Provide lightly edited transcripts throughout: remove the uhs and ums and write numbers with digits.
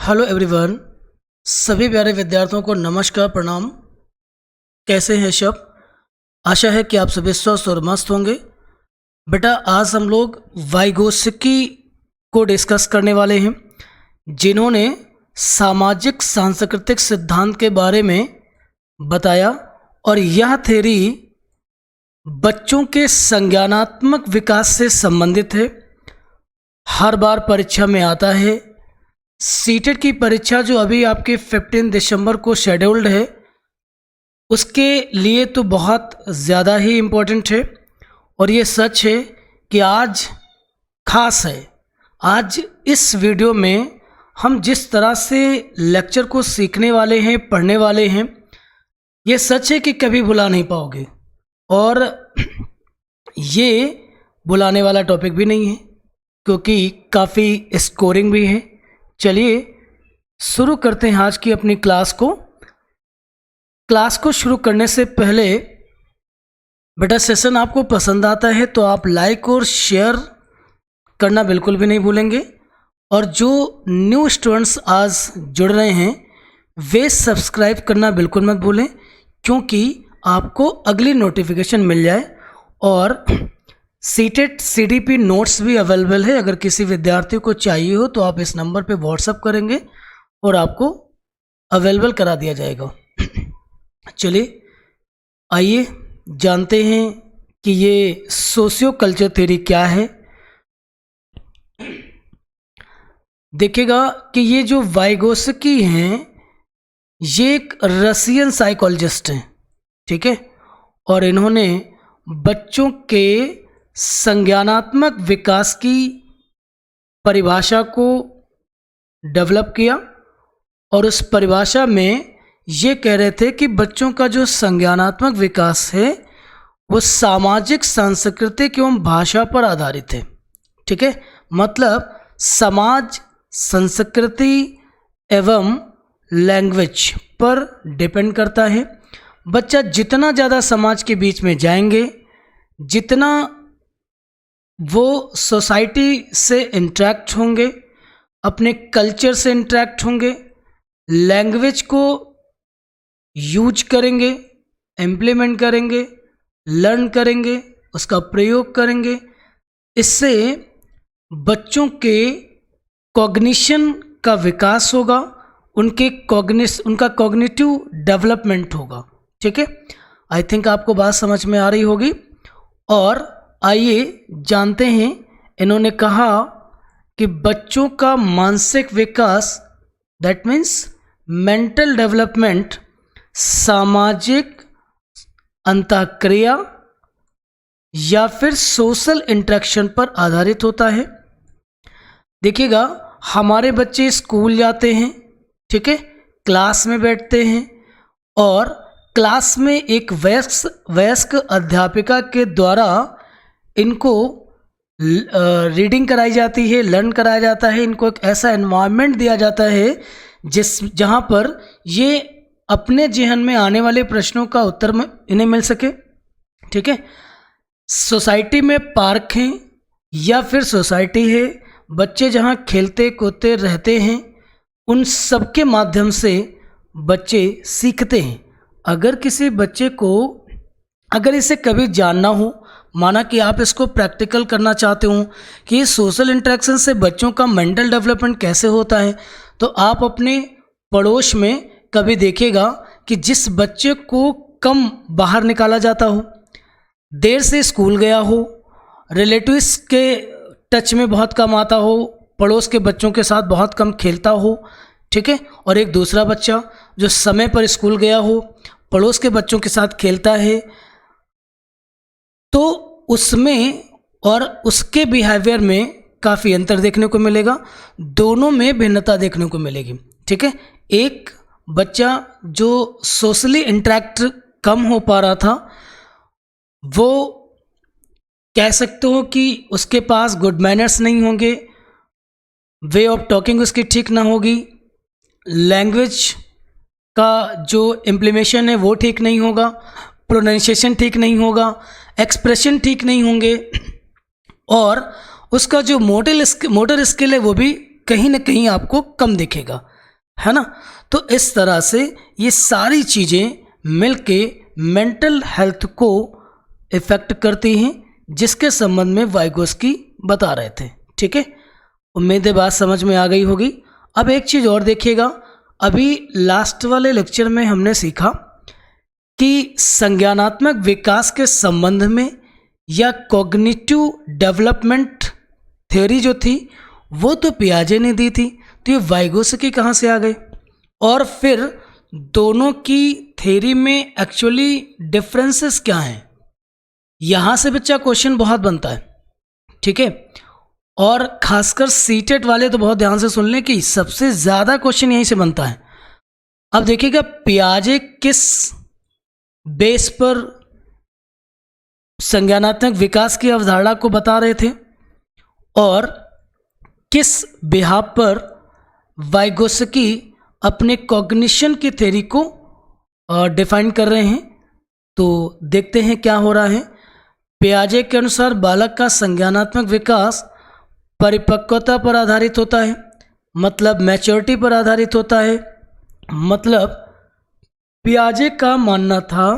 Hello everyone, सभी प्यारे विद्यार्थियों को नमस्कार, प्रणाम। कैसे हैं सब? आशा है कि आप सभी स्वस्थ और मस्त होंगे। बेटा, आज हम लोग वाइगोत्स्की को डिस्कस करने वाले हैं, जिन्होंने सामाजिक सांस्कृतिक सिद्धांत के बारे में बताया और यह थ्योरी बच्चों के संज्ञानात्मक विकास से संबंधित है। हर बार परीक्षा में आता है। सीटेट की परीक्षा जो अभी आपके 15 दिसंबर को शेड्यूल्ड है, उसके लिए तो बहुत ज़्यादा ही इम्पोर्टेंट है। और ये सच है कि आज खास है। आज इस वीडियो में हम जिस तरह से लेक्चर को सीखने वाले हैं, पढ़ने वाले हैं, ये सच है कि कभी भुला नहीं पाओगे। और ये भुलाने वाला टॉपिक भी नहीं है, क्योंकि काफ़ी स्कोरिंग भी है। चलिए शुरू करते हैं आज की अपनी क्लास को शुरू करने से पहले बेटा, सेशन आपको पसंद आता है तो आप लाइक और शेयर करना बिल्कुल भी नहीं भूलेंगे। और जो न्यू स्टूडेंट्स आज जुड़ रहे हैं वे सब्सक्राइब करना बिल्कुल मत भूलें, क्योंकि आपको अगली नोटिफिकेशन मिल जाए। और सीटेट सीडीपी नोट्स भी अवेलेबल है। अगर किसी विद्यार्थी को चाहिए हो तो आप इस नंबर पे व्हाट्सअप करेंगे और आपको अवेलेबल करा दिया जाएगा। चलिए आइए जानते हैं कि ये सोशियो कल्चर थ्योरी क्या है। देखिएगा कि ये जो वाइगोत्स्की हैं, ये एक रशियन साइकोलॉजिस्ट हैं, ठीक है। और इन्होंने बच्चों के संज्ञानात्मक विकास की परिभाषा को डेवलप किया। और उस परिभाषा में ये कह रहे थे कि बच्चों का जो संज्ञानात्मक विकास है वो सामाजिक, सांस्कृतिक एवं भाषा पर आधारित है, ठीक है। मतलब समाज, संस्कृति एवं लैंग्वेज पर डिपेंड करता है। बच्चा जितना ज़्यादा समाज के बीच में जाएंगे, जितना वो सोसाइटी से इंटरेक्ट होंगे, अपने कल्चर से इंटरेक्ट होंगे, लैंग्वेज को यूज करेंगे, इम्प्लीमेंट करेंगे, लर्न करेंगे, उसका प्रयोग करेंगे, इससे बच्चों के कॉग्निशन का विकास होगा, उनका कॉग्निटिव डेवलपमेंट होगा, ठीक है। आई थिंक आपको बात समझ में आ रही होगी। और आइए जानते हैं, इन्होंने कहा कि बच्चों का मानसिक विकास, दैट मीन्स मेंटल डेवलपमेंट, सामाजिक अंतःक्रिया या फिर सोशल इंटरेक्शन पर आधारित होता है। देखिएगा, हमारे बच्चे स्कूल जाते हैं, ठीक है, क्लास में बैठते हैं और क्लास में एक वयस्क अध्यापिका के द्वारा इनको रीडिंग कराई जाती है, लर्न कराया जाता है। इनको एक ऐसा एनवायरनमेंट दिया जाता है जहाँ पर ये अपने जेहन में आने वाले प्रश्नों का उत्तर इन्हें मिल सके, ठीक है। सोसाइटी में पार्क हैं या फिर सोसाइटी है, बच्चे जहाँ खेलते कूदते रहते हैं, उन सब के माध्यम से बच्चे सीखते हैं। अगर किसी बच्चे को, अगर इसे कभी जानना हो, माना कि आप इसको प्रैक्टिकल करना चाहते हो कि सोशल इंटरेक्शन से बच्चों का मेंटल डेवलपमेंट कैसे होता है, तो आप अपने पड़ोस में कभी देखिएगा कि जिस बच्चे को कम बाहर निकाला जाता हो, देर से स्कूल गया हो, रिलेटिव्स के टच में बहुत कम आता हो, पड़ोस के बच्चों के साथ बहुत कम खेलता हो, ठीक है, और एक दूसरा बच्चा जो समय पर स्कूल गया हो, पड़ोस के बच्चों के साथ खेलता है, तो उसमें और उसके बिहेवियर में काफ़ी अंतर देखने को मिलेगा। दोनों में भिन्नता देखने को मिलेगी, ठीक है। एक बच्चा जो सोशली इंटरेक्ट कम हो पा रहा था, वो कह सकते हो कि उसके पास गुड मैनर्स नहीं होंगे, वे ऑफ टॉकिंग उसकी ठीक ना होगी, लैंग्वेज का जो इम्प्लीमेशन है वो ठीक नहीं होगा, प्रोनाउंसिएशन ठीक नहीं होगा, एक्सप्रेशन ठीक नहीं होंगे, और उसका जो मोटर स्किल है वो भी कहीं ना कहीं आपको कम दिखेगा, है ना। तो इस तरह से ये सारी चीज़ें मिलके मेंटल हेल्थ को इफ़ेक्ट करती हैं, जिसके संबंध में वाइगोस्की बता रहे थे। ठीक है, उम्मीद है बात समझ में आ गई होगी। अब एक चीज़ और देखिएगा, अभी लास्ट वाले लेक्चर में हमने सीखा कि संज्ञानात्मक विकास के संबंध में या कॉग्निटिव डेवलपमेंट थ्योरी जो थी वो तो पियाजे ने दी थी, तो ये वाइगोस्की कहाँ से आ गए, और फिर दोनों की थ्योरी में एक्चुअली डिफरेंसेस क्या हैं, यहाँ से बच्चा क्वेश्चन बहुत बनता है। ठीक है, और खासकर सीटेट वाले तो बहुत ध्यान से सुन लें कि सबसे ज़्यादा क्वेश्चन यहीं से बनता है। अब देखिएगा, पियाजे किस बेस पर संज्ञानात्मक विकास की अवधारणा को बता रहे थे और किस बिहाफ पर वाइगोस्की अपने कॉग्निशन की थ्योरी को डिफाइन कर रहे हैं। तो देखते हैं क्या हो रहा है। पियाजे के अनुसार बालक का संज्ञानात्मक विकास परिपक्वता पर आधारित होता है, मतलब मैच्योरिटी पर आधारित होता है। मतलब पियाजे का मानना था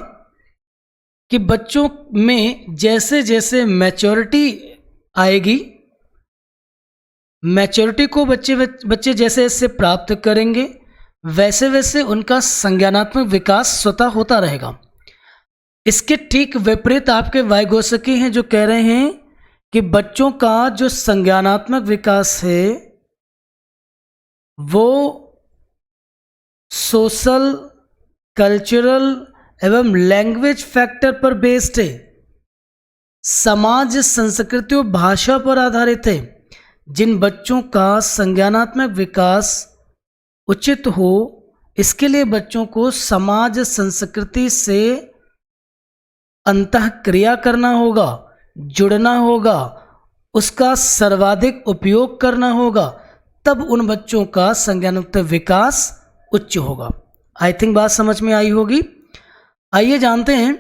कि बच्चों में जैसे जैसे मैच्योरिटी आएगी, मैच्योरिटी को बच्चे जैसे जैसे प्राप्त करेंगे, वैसे वैसे उनका संज्ञानात्मक विकास स्वतः होता रहेगा। इसके ठीक विपरीत आपके वाइगोस्की हैं जो कह रहे हैं कि बच्चों का जो संज्ञानात्मक विकास है वो सोशल, कल्चरल एवं लैंग्वेज फैक्टर पर बेस्ड है, समाज, संस्कृति और भाषा पर आधारित है। जिन बच्चों का संज्ञानात्मक विकास उचित हो, इसके लिए बच्चों को समाज, संस्कृति से अंतःक्रिया करना होगा, जुड़ना होगा, उसका सर्वाधिक उपयोग करना होगा, तब उन बच्चों का संज्ञानात्मक विकास उच्च होगा। आई थिंक बात समझ में आई होगी। आइए जानते हैं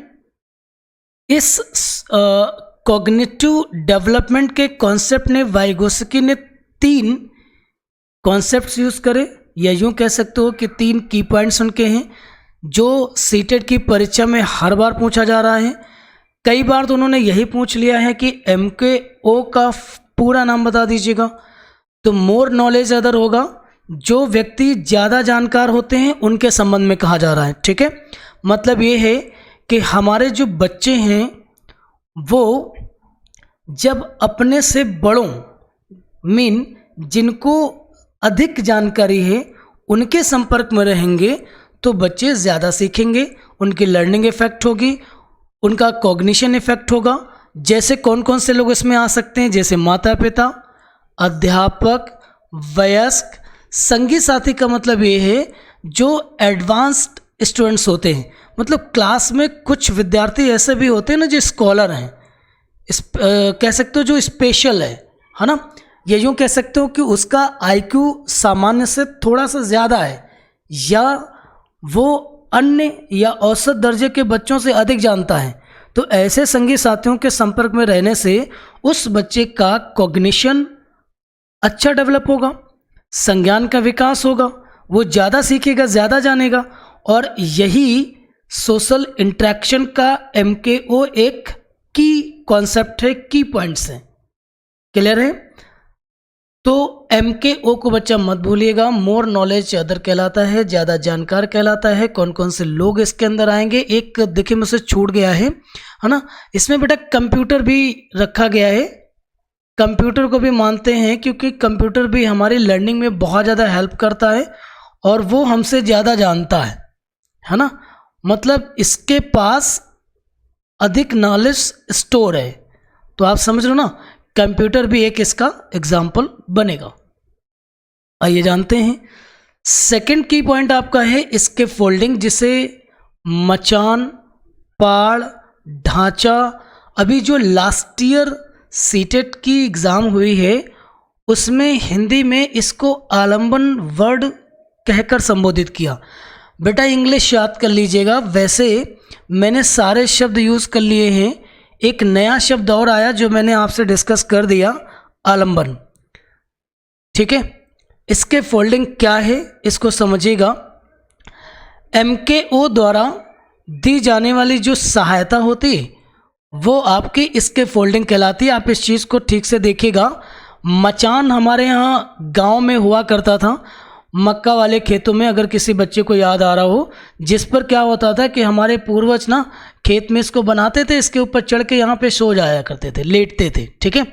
इस कॉग्निटिव डेवलपमेंट के कॉन्सेप्ट ने वाइगोस्की ने 3 कॉन्सेप्ट्स यूज करे, या यूं कह सकते हो कि 3 की पॉइंट्स उनके हैं जो सीटेट की परीक्षा में हर बार पूछा जा रहा है। कई बार तो उन्होंने यही पूछ लिया है कि MKO का पूरा नाम बता दीजिएगा, तो मोर नॉलेज अदर होगा, जो व्यक्ति ज़्यादा जानकार होते हैं उनके संबंध में कहा जा रहा है। ठीक है, मतलब ये है कि हमारे जो बच्चे हैं वो जब अपने से बड़ों जिनको अधिक जानकारी है उनके संपर्क में रहेंगे तो बच्चे ज़्यादा सीखेंगे, उनकी लर्निंग इफेक्ट होगी, उनका कॉग्निशन इफेक्ट होगा। जैसे कौन कौन से लोग इसमें आ सकते हैं, जैसे माता पिता, अध्यापक, वयस्क, संगी साथी का मतलब ये है जो एडवांस्ड स्टूडेंट्स होते हैं, मतलब क्लास में कुछ विद्यार्थी ऐसे भी होते हैं ना जो स्कॉलर हैं, कह सकते हो जो स्पेशल है ना, ये यूँ कह सकते हो कि उसका IQ सामान्य से थोड़ा सा ज़्यादा है, या वो अन्य या औसत दर्जे के बच्चों से अधिक जानता है। तो ऐसे संगी साथियों के संपर्क में रहने से उस बच्चे का कॉग्निशन अच्छा डेवलप होगा, संज्ञान का विकास होगा, वो ज़्यादा सीखेगा, ज़्यादा जानेगा, और यही सोशल इंटरेक्शन का MKO एक की कॉन्सेप्ट है, की पॉइंट्स हैं। क्लियर है? तो MKO को बच्चा मत भूलिएगा। मोर नॉलेज अदर कहलाता है, ज़्यादा जानकार कहलाता है। कौन कौन से लोग इसके अंदर आएंगे, एक देखिए मुझसे छूट गया है ना, इसमें बेटा कंप्यूटर भी रखा गया है। कंप्यूटर को भी मानते हैं क्योंकि कंप्यूटर भी हमारी लर्निंग में बहुत ज़्यादा हेल्प करता है और वो हमसे ज़्यादा जानता है ना, मतलब इसके पास अधिक नॉलेज स्टोर है। तो आप समझ लो ना, कंप्यूटर भी एक इसका एग्जाम्पल बनेगा। आइए जानते हैं सेकंड की पॉइंट आपका है इसके फोल्डिंग, जिसे मचान, पाड़, ढांचा। अभी जो लास्ट ईयर सीटेट की एग्ज़ाम हुई है उसमें हिंदी में इसको आलम्बन वर्ड कहकर संबोधित किया। बेटा इंग्लिश याद कर लीजिएगा, वैसे मैंने सारे शब्द यूज़ कर लिए हैं, एक नया शब्द और आया जो मैंने आपसे डिस्कस कर दिया, आलम्बन। ठीक है, इसके फोल्डिंग क्या है इसको समझिएगा। MKO द्वारा दी जाने वाली जो सहायता होती है वो आपकी इसके फोल्डिंग कहलाती है। आप इस चीज़ को ठीक से देखिएगा। मचान हमारे यहाँ गांव में हुआ करता था, मक्का वाले खेतों में, अगर किसी बच्चे को याद आ रहा हो, जिस पर क्या होता था कि हमारे पूर्वज ना खेत में इसको बनाते थे, इसके ऊपर चढ़ के यहाँ पे सो जाया करते थे, लेटते थे। ठीक है,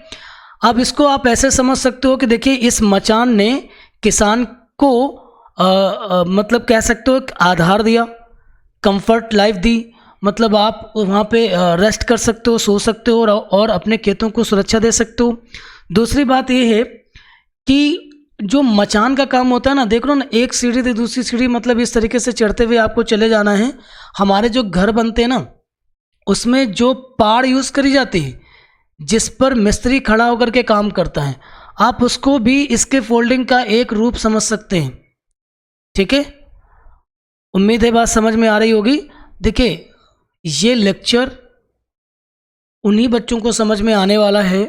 अब इसको आप ऐसे समझ सकते हो कि देखिए इस मचान ने किसान को मतलब कह सकते हो एक आधार दिया, कंफर्ट लाइफ दी, मतलब आप वहाँ पे रेस्ट कर सकते हो, सो सकते हो और अपने खेतों को सुरक्षा दे सकते हो। दूसरी बात ये है कि जो मचान का काम होता है ना, देख लो ना, एक सीढ़ी से दूसरी सीढ़ी, मतलब इस तरीके से चढ़ते हुए आपको चले जाना है। हमारे जो घर बनते हैं ना, उसमें जो पाड़ यूज़ करी जाती है, जिस पर मिस्त्री खड़ा होकर के काम करता है, आप उसको भी इसके फोल्डिंग का एक रूप समझ सकते हैं। ठीक है, उम्मीद है बात समझ में आ रही होगी। देखिए ये लेक्चर उन्हीं बच्चों को समझ में आने वाला है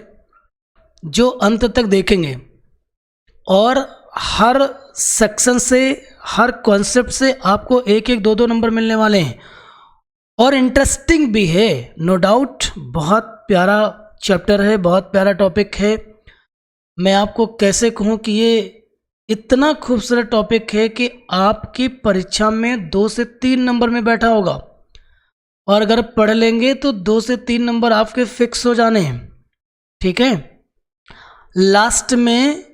जो अंत तक देखेंगे, और हर सेक्शन से, हर कॉन्सेप्ट से आपको एक एक दो दो नंबर मिलने वाले हैं, और इंटरेस्टिंग भी है, नो डाउट। बहुत प्यारा चैप्टर है, बहुत प्यारा टॉपिक है। मैं आपको कैसे कहूँ कि ये इतना खूबसूरत टॉपिक है कि आपकी परीक्षा में 2 से 3 नंबर में बैठा होगा, और अगर पढ़ लेंगे तो 2 से 3 नंबर आपके फिक्स हो जाने हैं। ठीक है, लास्ट में,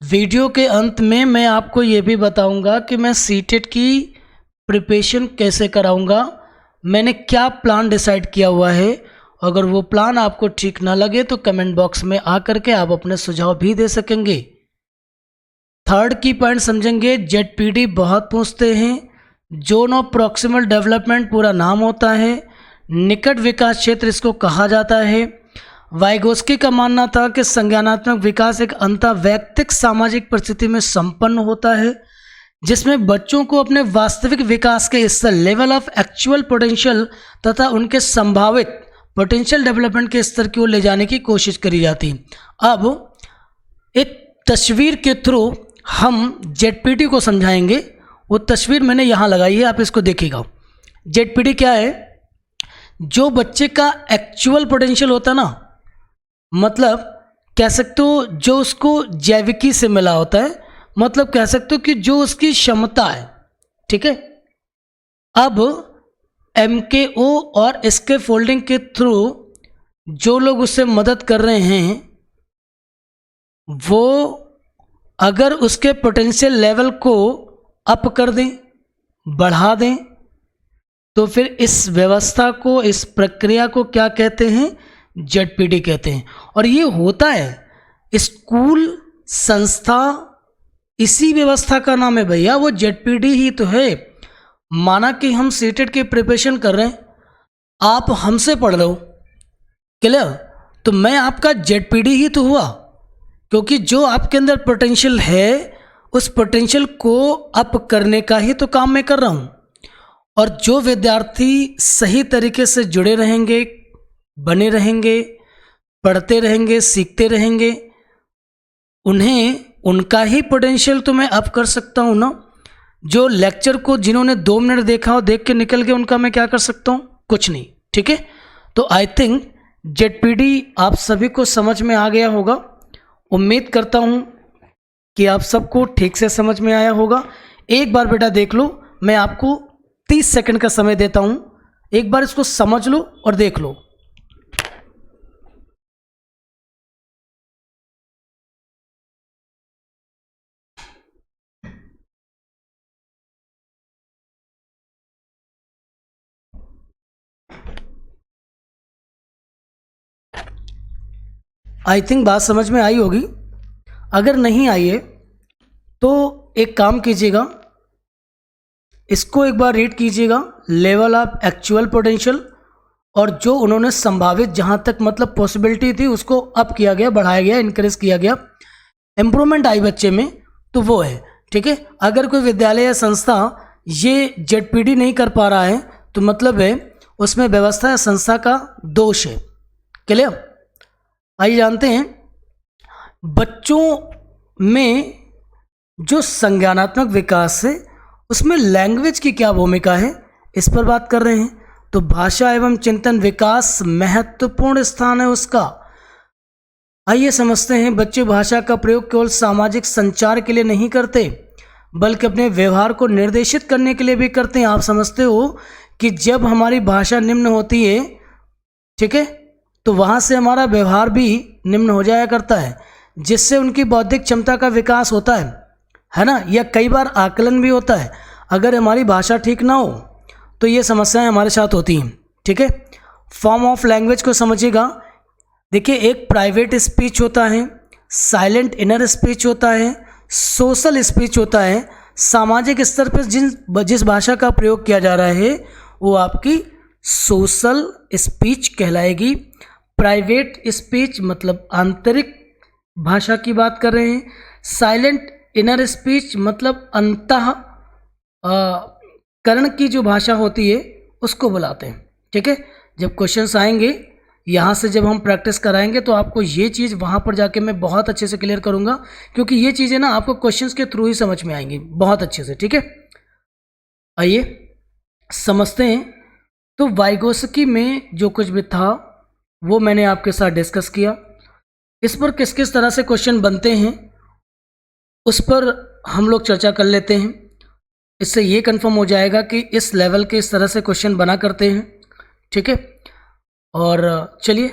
वीडियो के अंत में मैं आपको ये भी बताऊंगा कि मैं सीटेट की प्रिपरेशन कैसे कराऊंगा, मैंने क्या प्लान डिसाइड किया हुआ है। अगर वो प्लान आपको ठीक ना लगे तो कमेंट बॉक्स में आकर के आप अपने सुझाव भी दे सकेंगे। थर्ड की पॉइंट समझेंगे, ZPD बहुत पूछते हैं। जोन ऑफ प्रॉक्सिमल डेवलपमेंट पूरा नाम होता है, निकट विकास क्षेत्र इसको कहा जाता है। वाइगोस्की का मानना था कि संज्ञानात्मक विकास एक अंतःवैयक्तिक सामाजिक परिस्थिति में संपन्न होता है, जिसमें बच्चों को अपने वास्तविक विकास के स्तर, लेवल ऑफ एक्चुअल पोटेंशियल, तथा उनके संभावित पोटेंशियल डेवलपमेंट के स्तर की ओर ले जाने की कोशिश करी जाती है। अब एक तस्वीर के थ्रू हम ZPD को समझाएंगे। वो तस्वीर मैंने यहाँ लगाई है, आप इसको देखिएगा। ZPD क्या है? जो बच्चे का एक्चुअल पोटेंशियल होता ना, मतलब कह सकते हो जो उसको जैविकी से मिला होता है, मतलब कह सकते हो कि जो उसकी क्षमता है। ठीक है, अब MKO और इसके फोल्डिंग के थ्रू जो लोग उससे मदद कर रहे हैं, वो अगर उसके पोटेंशियल लेवल को अप कर दें, बढ़ा दें, तो फिर इस व्यवस्था को, इस प्रक्रिया को क्या कहते हैं? ZPD कहते हैं। और ये होता है, स्कूल, संस्था, इसी व्यवस्था का नाम है भैया, वो ZPD ही तो है। माना कि हम सीटेट की प्रिपरेशन कर रहे हैं, आप हमसे पढ़ रहे हो, क्लियर? तो मैं आपका ZPD ही तो हुआ, क्योंकि जो आपके अंदर पोटेंशियल है, उस पोटेंशियल को अप करने का ही तो काम मैं कर रहा हूँ। और जो विद्यार्थी सही तरीके से जुड़े रहेंगे, बने रहेंगे, पढ़ते रहेंगे, सीखते रहेंगे, उन्हें उनका ही पोटेंशियल तो मैं अप कर सकता हूँ ना। जो लेक्चर को जिन्होंने 2 मिनट देखा हो, देख के निकल गए, उनका मैं क्या कर सकता हूँ? कुछ नहीं। ठीक है, तो आई थिंक ZPD आप सभी को समझ में आ गया होगा। उम्मीद करता हूँ कि आप सबको ठीक से समझ में आया होगा। एक बार बेटा देख लो, मैं आपको 30 सेकंड का समय देता हूँ, एक बार इसको समझ लो और देख लो। आई थिंक बात समझ में आई होगी। अगर नहीं आई है तो एक काम कीजिएगा, इसको एक बार रीड कीजिएगा, लेवल ऑफ एक्चुअल पोटेंशियल, और जो उन्होंने संभावित, जहाँ तक मतलब पॉसिबिलिटी थी, उसको अप किया गया, बढ़ाया गया, इंक्रीज किया गया, इम्प्रूवमेंट आई बच्चे में, तो वो है। ठीक है, अगर कोई विद्यालय या संस्था ये ZPD नहीं कर पा रहा है, तो मतलब है उसमें व्यवस्था या संस्था का दोष है। क्लियर? आइए जानते हैं बच्चों में जो संज्ञानात्मक विकास है उसमें लैंग्वेज की क्या भूमिका है, इस पर बात कर रहे हैं। तो भाषा एवं चिंतन विकास महत्वपूर्ण स्थान है उसका। आइए समझते हैं, बच्चे भाषा का प्रयोग केवल सामाजिक संचार के लिए नहीं करते बल्कि अपने व्यवहार को निर्देशित करने के लिए भी करते हैं। आप समझते हो कि जब हमारी भाषा निम्न होती है, ठीक है, तो वहाँ से हमारा व्यवहार भी निम्न हो जाया करता है, जिससे उनकी बौद्धिक क्षमता का विकास होता है ना। या कई बार आकलन भी होता है। अगर हमारी भाषा ठीक ना हो तो ये समस्याएं हमारे साथ होती हैं, ठीक है। फॉर्म ऑफ लैंग्वेज को समझिएगा। देखिए, एक प्राइवेट स्पीच होता है, साइलेंट इनर स्पीच होता है, सोशल स्पीच होता है। सामाजिक स्तर पर जिस भाषा का प्रयोग किया जा रहा है वो आपकी सोशल स्पीच कहलाएगी। प्राइवेट स्पीच मतलब आंतरिक भाषा की बात कर रहे हैं। साइलेंट इनर स्पीच मतलब अंतः करण की जो भाषा होती है उसको बुलाते हैं, ठीक है। जब क्वेश्चंस आएंगे यहाँ से, जब हम प्रैक्टिस कराएंगे तो आपको ये चीज़ वहाँ पर जाके मैं बहुत अच्छे से क्लियर करूँगा, क्योंकि ये चीज़ें ना आपको क्वेश्चंस के थ्रू ही समझ में आएंगी बहुत अच्छे से, ठीक है। आइए समझते हैं। तो वाइगोत्स्की में जो कुछ भी था वो मैंने आपके साथ डिस्कस किया। इस पर किस किस तरह से क्वेश्चन बनते हैं उस पर हम लोग चर्चा कर लेते हैं। इससे ये कंफर्म हो जाएगा कि इस लेवल के इस तरह से क्वेश्चन बना करते हैं, ठीक है। और चलिए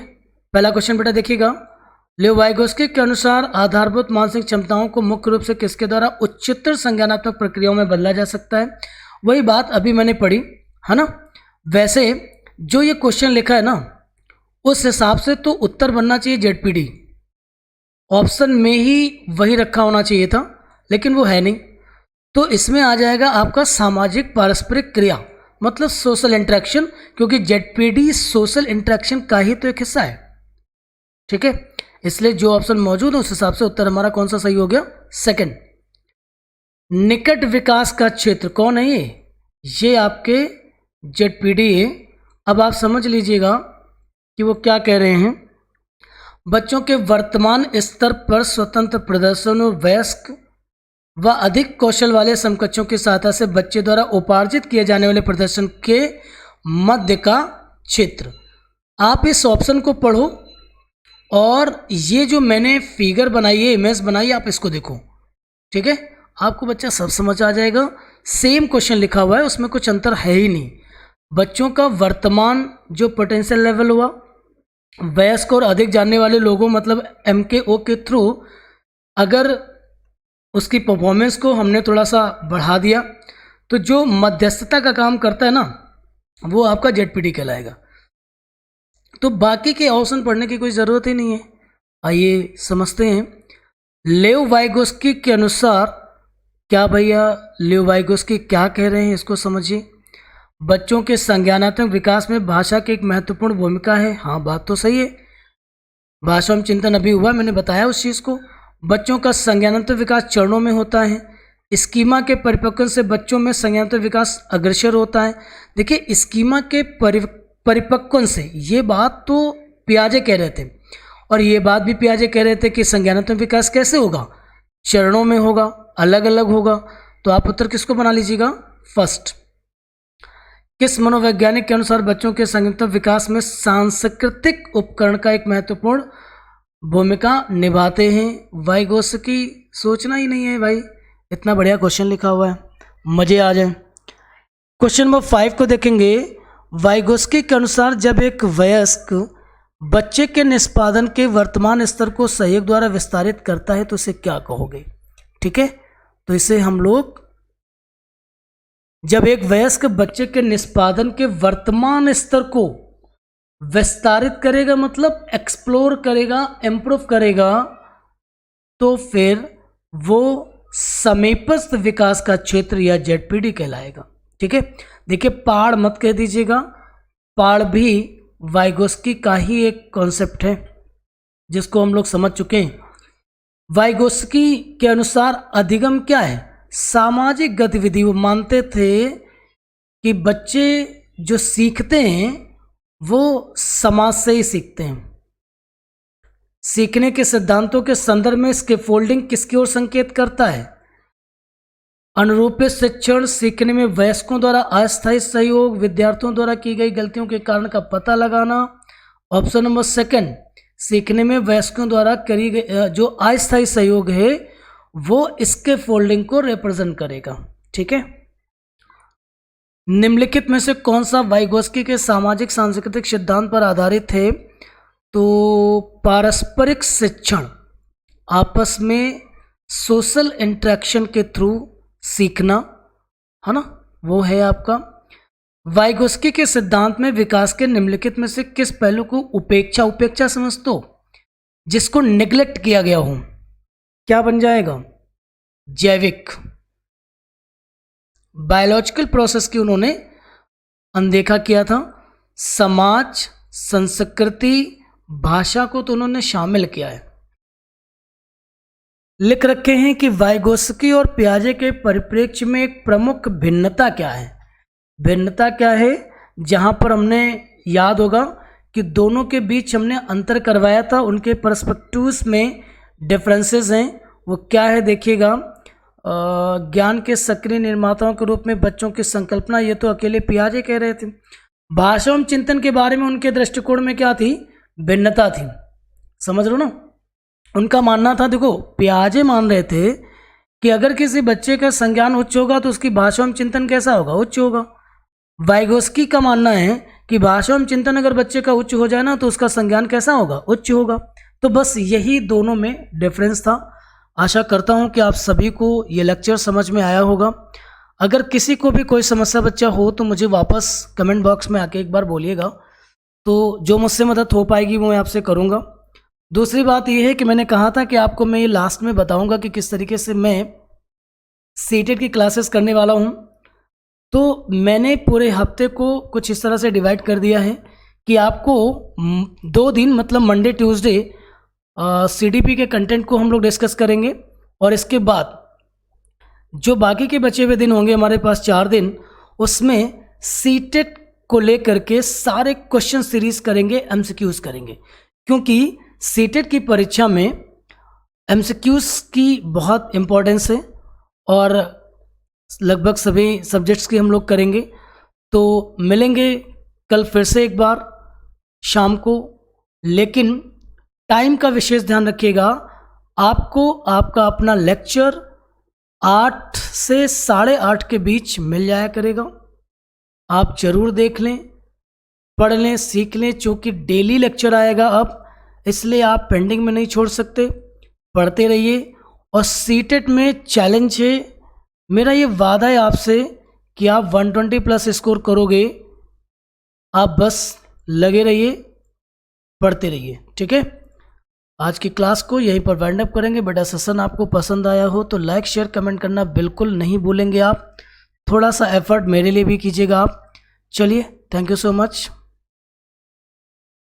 पहला क्वेश्चन बेटा देखिएगा। लियो वाइगोत्स्की के अनुसार आधारभूत मानसिक क्षमताओं को मुख्य रूप से किसके द्वारा उच्चतर संज्ञानात्मक प्रक्रियाओं में बदला जा सकता है। वही बात अभी मैंने पढ़ी है ना। वैसे जो ये क्वेश्चन लिखा है ना, उस हिसाब से तो उत्तर बनना चाहिए जेडपीडी। ऑप्शन में ही वही रखा होना चाहिए था, लेकिन वो है नहीं। तो इसमें आ जाएगा आपका सामाजिक पारस्परिक क्रिया, मतलब सोशल इंटरेक्शन, क्योंकि जेडपीडी सोशल इंटरेक्शन का ही तो एक हिस्सा है, ठीक है। इसलिए जो ऑप्शन मौजूद है उस हिसाब से उत्तर हमारा कौन सा सही हो गया, सेकंड। निकट विकास का क्षेत्र कौन है ये आपके जेडपीडी है। अब आप समझ लीजिएगा कि वो क्या कह रहे हैं। बच्चों के वर्तमान स्तर पर स्वतंत्र प्रदर्शन और वयस्क व अधिक कौशल वाले समकक्षों की सहायता से बच्चे द्वारा उपार्जित किए जाने वाले प्रदर्शन के मध्य का क्षेत्र। आप इस ऑप्शन को पढ़ो और ये जो मैंने फिगर बनाई है, इमेज बनाई है, आप इसको देखो, ठीक है। आपको बच्चा सब समझ आ जाएगा। सेम क्वेश्चन लिखा हुआ है, उसमें कुछ अंतर है ही नहीं। बच्चों का वर्तमान जो पोटेंशियल लेवल हुआ, वयस्क और अधिक जानने वाले लोगों मतलब MKO के थ्रू अगर उसकी परफॉर्मेंस को हमने थोड़ा सा बढ़ा दिया तो जो मध्यस्थता का काम करता है ना, वो आपका जेडपीडी कहलाएगा। तो बाकी के ऑप्शन पढ़ने की कोई ज़रूरत ही नहीं है। आइए समझते हैं। लेव वाइगोत्स्की के अनुसार क्या भैया, लेव वाइगोत्स्की क्या कह रहे हैं इसको समझिए। बच्चों के संज्ञानात्मक विकास में भाषा की एक महत्वपूर्ण भूमिका है। हाँ, बात तो सही है। भाषा में चिंतन अभी हुआ, मैंने बताया उस चीज़ को। बच्चों का संज्ञानात्मक विकास चरणों में होता है। स्कीमा के परिपक्वन से बच्चों में संज्ञानात्मक विकास अग्रसर होता है। देखिए, स्कीमा के परिपक्वन से, ये बात तो पियाजे कह रहे थे और ये बात भी पियाजे कह रहे थे कि संज्ञानात्मक विकास कैसे होगा, चरणों में होगा, अलग अलग होगा। तो आप उत्तर किसको बना लीजिएगा, फर्स्ट। किस मनोवैज्ञानिक के अनुसार बच्चों के संज्ञानात्मक विकास में सांस्कृतिक उपकरण का एक महत्वपूर्ण भूमिका निभाते हैं। वाइगोत्स्की, सोचना ही नहीं है भाई, इतना बढ़िया क्वेश्चन लिखा हुआ है, मजे आ जाए। क्वेश्चन नंबर 5 को देखेंगे। वाइगोत्स्की के अनुसार जब एक वयस्क बच्चे के निष्पादन के वर्तमान स्तर को सहयोग द्वारा विस्तारित करता है तो इसे क्या कहोगे, ठीक है। तो इसे हम लोग, जब एक वयस्क बच्चे के निष्पादन के वर्तमान स्तर को विस्तारित करेगा मतलब एक्सप्लोर करेगा, इम्प्रूव करेगा, तो फिर वो समीपस्थ विकास का क्षेत्र या जेडपीडी कहलाएगा, ठीक है। देखिए, पहाड़ मत कह दीजिएगा, पहाड़ भी वाइगोत्स्की का ही एक कॉन्सेप्ट है जिसको हम लोग समझ चुके हैं। वाइगोत्स्की के अनुसार अधिगम क्या है, सामाजिक गतिविधि। वो मानते थे कि बच्चे जो सीखते हैं वो समाज से ही सीखते हैं। सीखने के सिद्धांतों के संदर्भ में स्कैफोल्डिंग किसकी ओर संकेत करता है, अनुरूपित शिक्षण सीखने में वयस्कों द्वारा अस्थायी सहयोग, विद्यार्थियों द्वारा की गई गलतियों के कारण का पता लगाना। ऑप्शन नंबर सेकंड, सीखने में वयस्कों द्वारा करी गई जो अस्थायी सहयोग है वो इसके फोल्डिंग को रिप्रेजेंट करेगा। ठीक है, निम्नलिखित में से कौन सा वाइगोस्की के सामाजिक सांस्कृतिक सिद्धांत पर आधारित है? तो पारस्परिक शिक्षण, आपस में सोशल इंटरेक्शन के थ्रू सीखना, है ना, वो है आपका। वाइगोस्की के सिद्धांत में विकास के निम्नलिखित में से किस पहलू को उपेक्षा समझते हो, जिसको निग्लेक्ट किया गया हो, क्या बन जाएगा? जैविक, बायोलॉजिकल प्रोसेस की उन्होंने अनदेखा किया था। समाज, संस्कृति, भाषा को तो उन्होंने शामिल किया है। लिख रखे हैं कि वाइगोस्की और पियाजे के परिप्रेक्ष्य में एक प्रमुख भिन्नता क्या है? भिन्नता क्या है? जहां पर हमने याद होगा कि दोनों के बीच हमने अंतर करवाया था, उनके पर्सपेक्टिव्स में डिफरेंसेस हैं। वो क्या है देखिएगा, ज्ञान के सक्रिय निर्माताओं के रूप में बच्चों की संकल्पना, ये तो अकेले पियाजे कह रहे थे। भाषा एवं चिंतन के बारे में उनके दृष्टिकोण में क्या थी? भिन्नता थी। समझ लो ना, उनका मानना था, देखो पियाजे मान रहे थे कि अगर किसी बच्चे का संज्ञान उच्च होगा तो उसकी भाषा एवं चिंतन कैसा होगा? उच्च होगा। वाइगोस्की का मानना है कि भाषा एवं चिंतन अगर बच्चे का उच्च हो जाए ना तो उसका संज्ञान कैसा होगा? उच्च होगा। तो बस यही दोनों में डिफरेंस था। आशा करता हूँ कि आप सभी को ये लेक्चर समझ में आया होगा। अगर किसी को भी कोई समस्या बच्चा हो तो मुझे वापस कमेंट बॉक्स में आके एक बार बोलिएगा, तो जो मुझसे मदद हो पाएगी वो मैं आपसे करूँगा। दूसरी बात ये है कि मैंने कहा था कि आपको मैं ये लास्ट में बताऊंगा कि किस तरीके से मैं सीटेट की क्लासेस करने वाला हूँ। तो मैंने पूरे हफ्ते को कुछ इस तरह से डिवाइड कर दिया है कि आपको 2 दिन मतलब मंडे ट्यूसडे सीडीपी के कंटेंट को हम लोग डिस्कस करेंगे, और इसके बाद जो बाकी के बचे हुए दिन होंगे हमारे पास 4 दिन, उसमें सीटेट को लेकर के सारे क्वेश्चन सीरीज करेंगे, एमसीक्यूज करेंगे। क्योंकि सीटेट की परीक्षा में एमसीक्यूज की बहुत इम्पोर्टेंस है और लगभग सभी सब्जेक्ट्स की हम लोग करेंगे। तो मिलेंगे कल फिर से एक बार शाम को, लेकिन टाइम का विशेष ध्यान रखिएगा। आपको आपका अपना लेक्चर 8 से 8:30 के बीच मिल जाया करेगा। आप जरूर देख लें, पढ़ लें, सीख लें, क्योंकि डेली लेक्चर आएगा अब, इसलिए आप पेंडिंग में नहीं छोड़ सकते। पढ़ते रहिए। और सीटेट में चैलेंज है, मेरा ये वादा है आपसे कि आप 120 प्लस स्कोर करोगे। आप बस लगे रहिए, पढ़ते रहिए। ठीक है, आज की क्लास को यहीं पर वाइंड अप करेंगे। बेटा सेशन आपको पसंद आया हो तो लाइक शेयर कमेंट करना बिल्कुल नहीं भूलेंगे आप। थोड़ा सा एफर्ट मेरे लिए भी कीजिएगा आप। चलिए, थैंक यू सो मच।